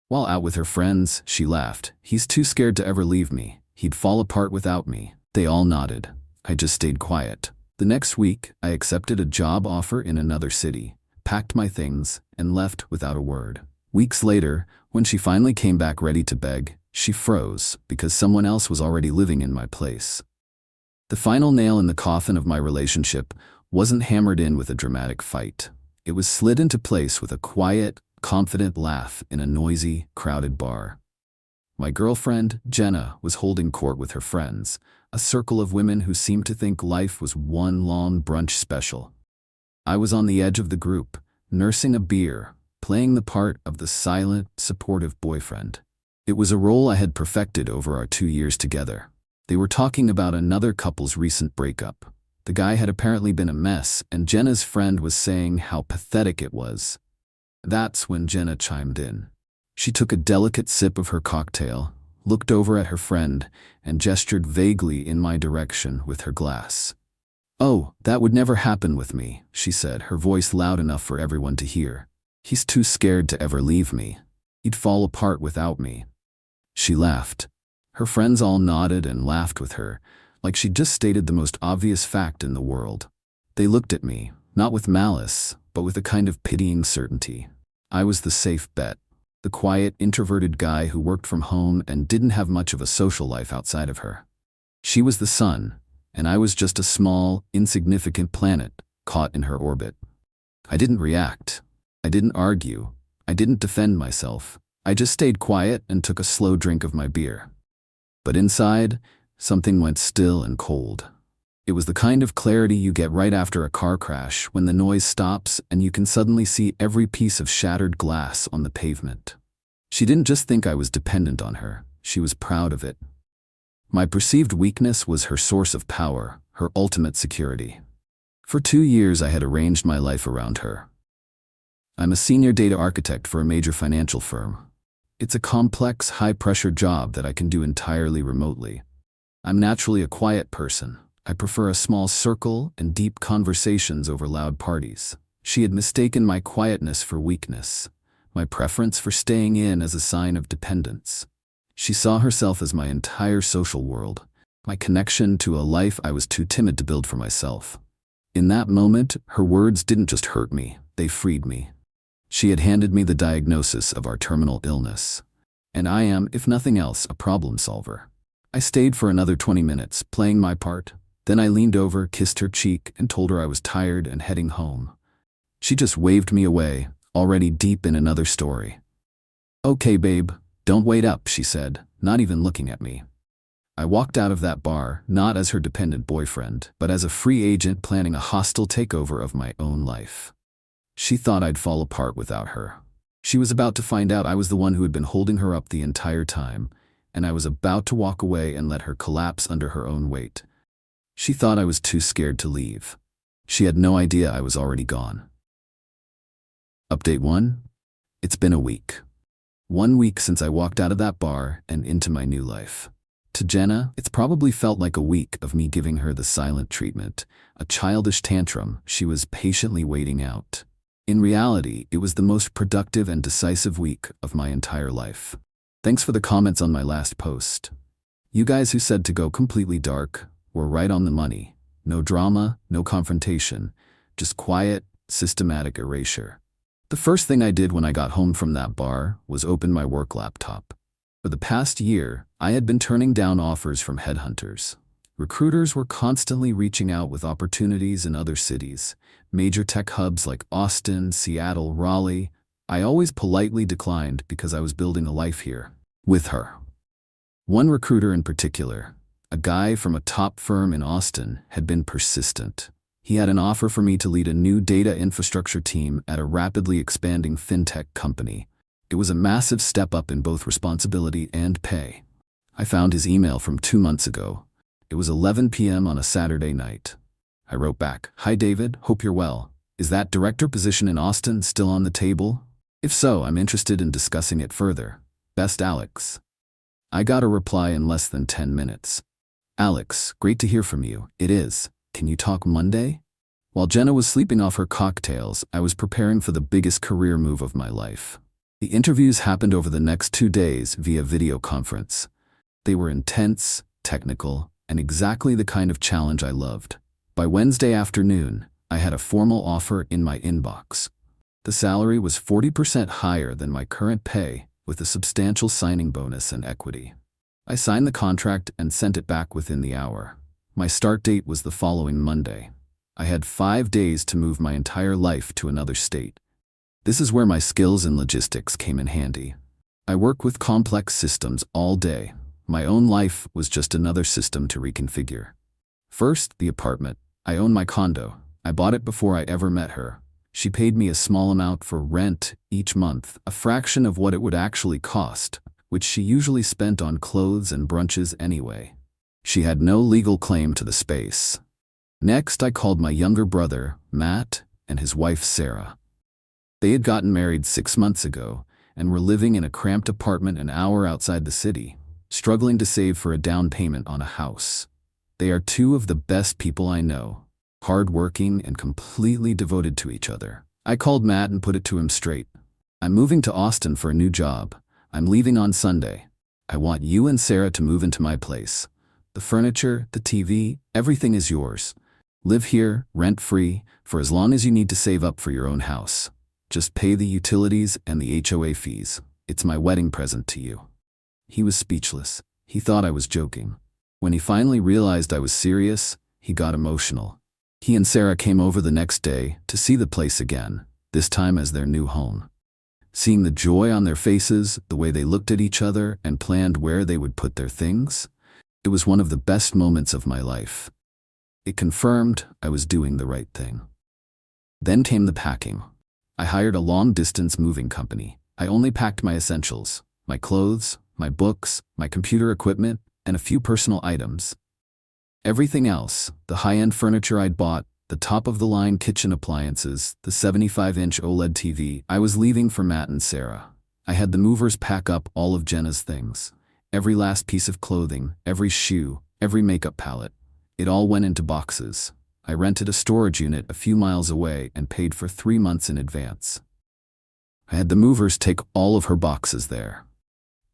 While out with her friends, she laughed. "He's too scared to ever leave me. He'd fall apart without me." They all nodded. I just stayed quiet. The next week, I accepted a job offer in another city, packed my things, and left without a word. Weeks later, when she finally came back ready to beg, she froze because someone else was already living in my place. The final nail in the coffin of my relationship wasn't hammered in with a dramatic fight. It was slid into place with a quiet, confident laugh in a noisy, crowded bar. My girlfriend, Jenna, was holding court with her friends, a circle of women who seemed to think life was one long brunch special. I was on the edge of the group, nursing a beer, playing the part of the silent, supportive boyfriend. It was a role I had perfected over our 2 years together. They were talking about another couple's recent breakup. The guy had apparently been a mess, and Jenna's friend was saying how pathetic it was. That's when Jenna chimed in. She took a delicate sip of her cocktail, looked over at her friend, and gestured vaguely in my direction with her glass. "Oh, that would never happen with me," she said, her voice loud enough for everyone to hear. "He's too scared to ever leave me. He'd fall apart without me." She laughed. Her friends all nodded and laughed with her, like she'd just stated the most obvious fact in the world. They looked at me, not with malice, but with a kind of pitying certainty. I was the safe bet, the quiet, introverted guy who worked from home and didn't have much of a social life outside of her. She was the sun, and I was just a small, insignificant planet caught in her orbit. I didn't react. I didn't argue. I didn't defend myself. I just stayed quiet and took a slow drink of my beer. But inside, something went still and cold. It was the kind of clarity you get right after a car crash when the noise stops and you can suddenly see every piece of shattered glass on the pavement. She didn't just think I was dependent on her, she was proud of it. My perceived weakness was her source of power, her ultimate security. For 2 years I had arranged my life around her. I'm a senior data architect for a major financial firm. It's a complex, high-pressure job that I can do entirely remotely. I'm naturally a quiet person. I prefer a small circle and deep conversations over loud parties. She had mistaken my quietness for weakness, my preference for staying in as a sign of dependence. She saw herself as my entire social world, my connection to a life I was too timid to build for myself. In that moment, her words didn't just hurt me, they freed me. She had handed me the diagnosis of our terminal illness, and I am, if nothing else, a problem solver. I stayed for another 20 minutes, playing my part. Then I leaned over, kissed her cheek, and told her I was tired and heading home. She just waved me away, already deep in another story. "Okay, babe, don't wait up," she said, not even looking at me. I walked out of that bar, not as her dependent boyfriend, but as a free agent planning a hostile takeover of my own life. She thought I'd fall apart without her. She was about to find out I was the one who had been holding her up the entire time, and I was about to walk away and let her collapse under her own weight. She thought I was too scared to leave. She had no idea I was already gone. Update 1. It's been a week. 1 week since I walked out of that bar and into my new life. To Jenna, it's probably felt like a week of me giving her the silent treatment, a childish tantrum she was patiently waiting out. In reality, it was the most productive and decisive week of my entire life. Thanks for the comments on my last post. You guys who said to go completely dark were right on the money. No drama, no confrontation, just quiet, systematic erasure. The first thing I did when I got home from that bar was open my work laptop. For the past year, I had been turning down offers from headhunters. Recruiters were constantly reaching out with opportunities in other cities, major tech hubs like Austin, Seattle, Raleigh. I always politely declined because I was building a life here, with her. One recruiter in particular, a guy from a top firm in Austin, had been persistent. He had an offer for me to lead a new data infrastructure team at a rapidly expanding fintech company. It was a massive step up in both responsibility and pay. I found his email from 2 months ago. It was 11 p.m. on a Saturday night. I wrote back, "Hi David, hope you're well. Is that director position in Austin still on the table? If so, I'm interested in discussing it further. Best, Alex." I got a reply in less than 10 minutes. "Alex, great to hear from you. It is. Can you talk Monday?" While Jenna was sleeping off her cocktails, I was preparing for the biggest career move of my life. The interviews happened over the next 2 days via video conference. They were intense, technical, and exactly the kind of challenge I loved. By Wednesday afternoon, I had a formal offer in my inbox. The salary was 40% higher than my current pay, with a substantial signing bonus and equity. I signed the contract and sent it back within the hour. My start date was the following Monday. I had 5 days to move my entire life to another state. This is where my skills in logistics came in handy. I work with complex systems all day. My own life was just another system to reconfigure. First, the apartment. I own my condo. I bought it before I ever met her. She paid me a small amount for rent each month, a fraction of what it would actually cost, which she usually spent on clothes and brunches anyway. She had no legal claim to the space. Next, I called my younger brother, Matt, and his wife, Sarah. They had gotten married 6 months ago and were living in a cramped apartment an hour outside the city, struggling to save for a down payment on a house. They are 2 of the best people I know, hardworking and completely devoted to each other. I called Matt and put it to him straight. I'm moving to Austin for a new job. I'm leaving on Sunday. I want you and Sarah to move into my place. The furniture, the TV, everything is yours. Live here, rent-free, for as long as you need to save up for your own house. Just pay the utilities and the HOA fees. It's my wedding present to you. He was speechless. He thought I was joking. When he finally realized I was serious, he got emotional. He and Sarah came over the next day to see the place again, this time as their new home. Seeing the joy on their faces, the way they looked at each other and planned where they would put their things, it was one of the best moments of my life. It confirmed I was doing the right thing. Then came the packing. I hired a long-distance moving company. I only packed my essentials, my clothes, my books, my computer equipment, and a few personal items. Everything else, the high-end furniture I'd bought, the top-of-the-line kitchen appliances, the 75-inch OLED TV, I was leaving for Matt and Sarah. I had the movers pack up all of Jenna's things. Every last piece of clothing, every shoe, every makeup palette. It all went into boxes. I rented a storage unit a few miles away and paid for 3 months in advance. I had the movers take all of her boxes there.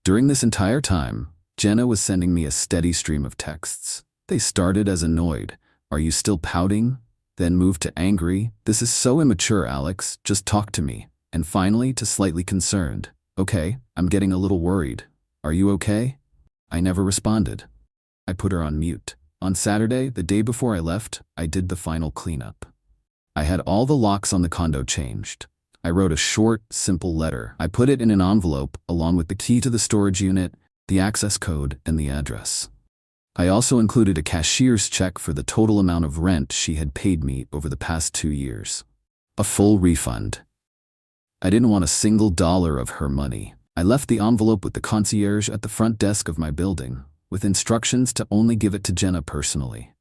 During this entire time, Jenna was sending me a steady stream of texts. They started as annoyed, "Are you still pouting?" Then moved to angry, "This is so immature, Alex, just talk to me," and finally to slightly concerned, "Okay, I'm getting a little worried. Are you okay?" I never responded. I put her on mute. On Saturday, the day before I left, I did the final cleanup. I had all the locks on the condo changed. I wrote a short, simple letter. I put it in an envelope along with the key to the storage unit, the access code, and the address. I also included a cashier's check for the total amount of rent she had paid me over the past 2 years. A full refund. I didn't want a single dollar of her money. I left the envelope with the concierge at the front desk of my building, with instructions to only give it to Jenna personally.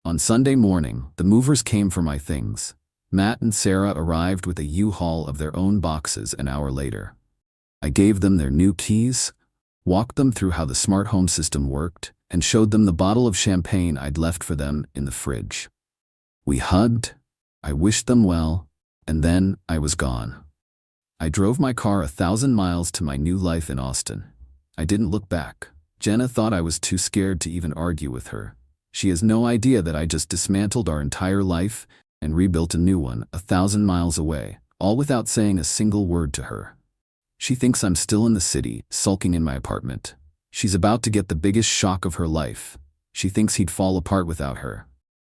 On Sunday morning, the movers came for my things. Matt and Sarah arrived with a U-Haul of their own boxes an hour later. I gave them their new keys, walked them through how the smart home system worked, and showed them the bottle of champagne I'd left for them in the fridge. We hugged, I wished them well, and then I was gone. I drove my car 1,000 miles to my new life in Austin. I didn't look back. Jenna thought I was too scared to even argue with her. She has no idea that I just dismantled our entire life and rebuilt a new one 1,000 miles away, all without saying a single word to her. She thinks I'm still in the city, sulking in my apartment. She's about to get the biggest shock of her life. She thinks he'd fall apart without her.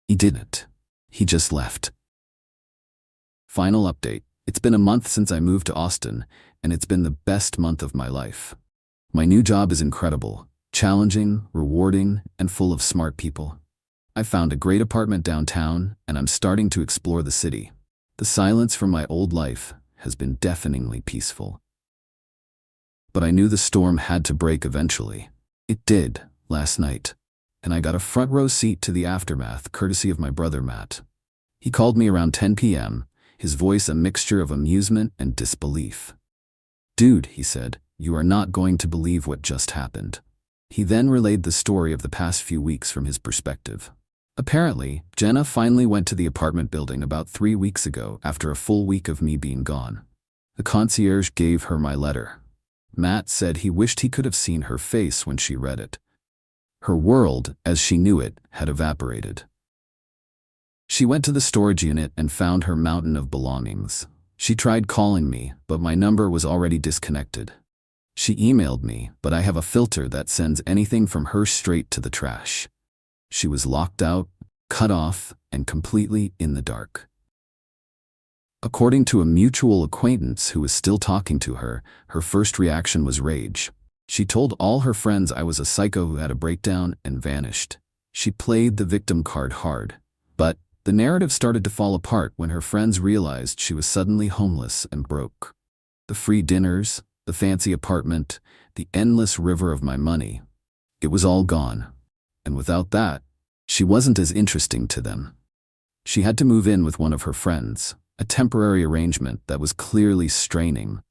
He didn't. He just left. Final update. It's been a month since I moved to Austin, and it's been the best month of my life. My new job is incredible, challenging, rewarding, and full of smart people. I found a great apartment downtown, and I'm starting to explore the city. The silence from my old life has been deafeningly peaceful. But I knew the storm had to break eventually. It did, last night, and I got a front row seat to the aftermath courtesy of my brother Matt. He called me around 10 p.m., his voice a mixture of amusement and disbelief. "Dude," he said, "you are not going to believe what just happened." He then relayed the story of the past few weeks from his perspective. Apparently, Jenna finally went to the apartment building about 3 weeks ago after a full week of me being gone. The concierge gave her my letter. Matt said he wished he could have seen her face when she read it. Her world, as she knew it, had evaporated. She went to the storage unit and found her mountain of belongings. She tried calling me, but my number was already disconnected. She emailed me, but I have a filter that sends anything from her straight to the trash. She was locked out, cut off, and completely in the dark. According to a mutual acquaintance who was still talking to her, her first reaction was rage. She told all her friends I was a psycho who had a breakdown and vanished. She played the victim card hard. But the narrative started to fall apart when her friends realized she was suddenly homeless and broke. The free dinners, the fancy apartment, the endless river of my money. It was all gone. And without that, she wasn't as interesting to them. She had to move in with one of her friends, a temporary arrangement that was clearly straining.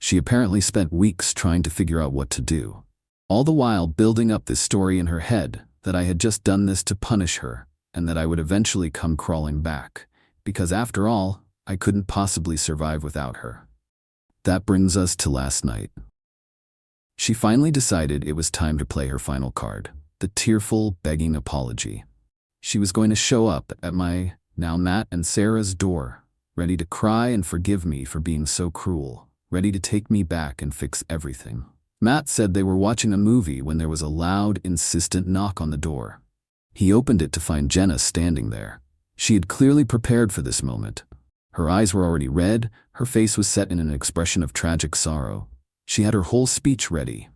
She apparently spent weeks trying to figure out what to do, all the while building up this story in her head that I had just done this to punish her and that I would eventually come crawling back, because after all, I couldn't possibly survive without her. That brings us to last night. She finally decided it was time to play her final card, the tearful, begging apology. She was going to show up at my, now Matt and Sarah's door, ready to cry and forgive me for being so cruel, ready to take me back and fix everything. Matt said they were watching a movie when there was a loud, insistent knock on the door. He opened it to find Jenna standing there. She had clearly prepared for this moment. Her eyes were already red, her face was set in an expression of tragic sorrow. She had her whole speech ready.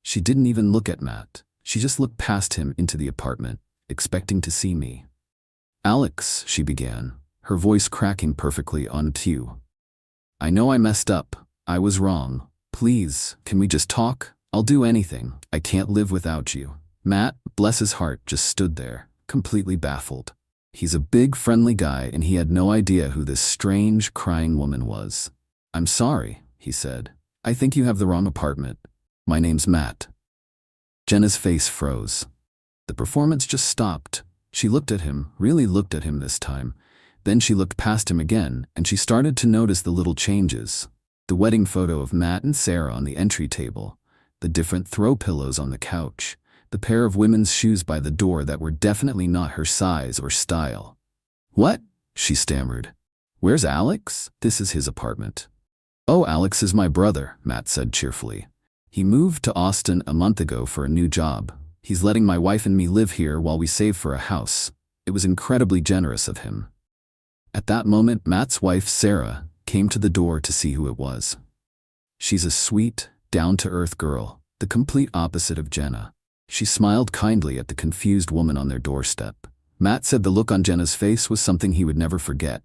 She didn't even look at Matt. She just looked past him into the apartment, expecting to see me. "Alex," she began, her voice cracking perfectly on cue. "I know I messed up. I was wrong. Please, can we just talk? I'll do anything. I can't live without you." Matt, bless his heart, just stood there, completely baffled. He's a big, friendly guy, and he had no idea who this strange, crying woman was. "I'm sorry," he said. "I think you have the wrong apartment. My name's Matt." Jenna's face froze. The performance just stopped. She looked at him, really looked at him this time. Then she looked past him again, and she started to notice the little changes. The wedding photo of Matt and Sarah on the entry table, the different throw pillows on the couch, the pair of women's shoes by the door that were definitely not her size or style. "What?" she stammered. "Where's Alex? This is his apartment." "Oh, Alex is my brother," Matt said cheerfully. "He moved to Austin a month ago for a new job. He's letting my wife and me live here while we save for a house. It was incredibly generous of him." At that moment, Matt's wife, Sarah, came to the door to see who it was. She's a sweet, down-to-earth girl, the complete opposite of Jenna. She smiled kindly at the confused woman on their doorstep. Matt said the look on Jenna's face was something he would never forget.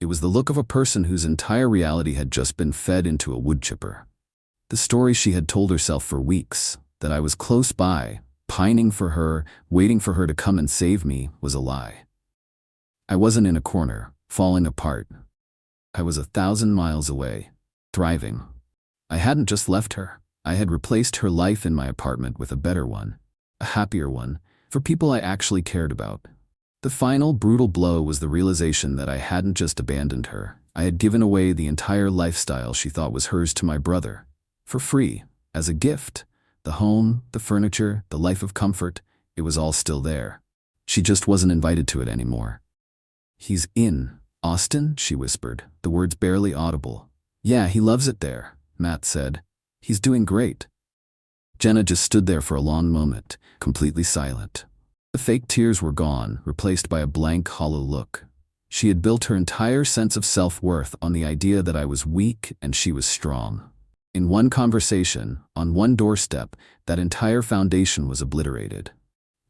It was the look of a person whose entire reality had just been fed into a wood chipper. The story she had told herself for weeks, that I was close by, pining for her, waiting for her to come and save me, was a lie. I wasn't in a corner, falling apart. I was 1,000 miles away, thriving. I hadn't just left her. I had replaced her life in my apartment with a better one, a happier one, for people I actually cared about. The final brutal blow was the realization that I hadn't just abandoned her. I had given away the entire lifestyle she thought was hers to my brother, for free, as a gift. The home, the furniture, the life of comfort, it was all still there. She just wasn't invited to it anymore. "He's in Austin?" she whispered, the words barely audible. "Yeah, he loves it there," Matt said. "He's doing great." Jenna just stood there for a long moment, completely silent. The fake tears were gone, replaced by a blank, hollow look. She had built her entire sense of self-worth on the idea that I was weak and she was strong. In one conversation, on one doorstep, that entire foundation was obliterated.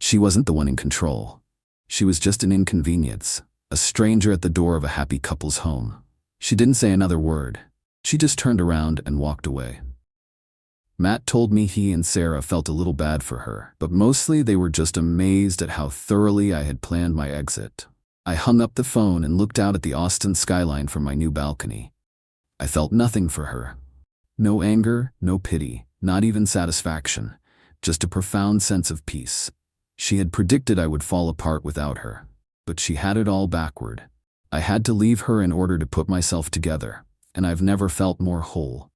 She wasn't the one in control. She was just an inconvenience, a stranger at the door of a happy couple's home. She didn't say another word. She just turned around and walked away. Matt told me he and Sarah felt a little bad for her, but mostly they were just amazed at how thoroughly I had planned my exit. I hung up the phone and looked out at the Austin skyline from my new balcony. I felt nothing for her. No anger, no pity, not even satisfaction, just a profound sense of peace. She had predicted I would fall apart without her, but she had it all backward. I had to leave her in order to put myself together. and I've never felt more whole.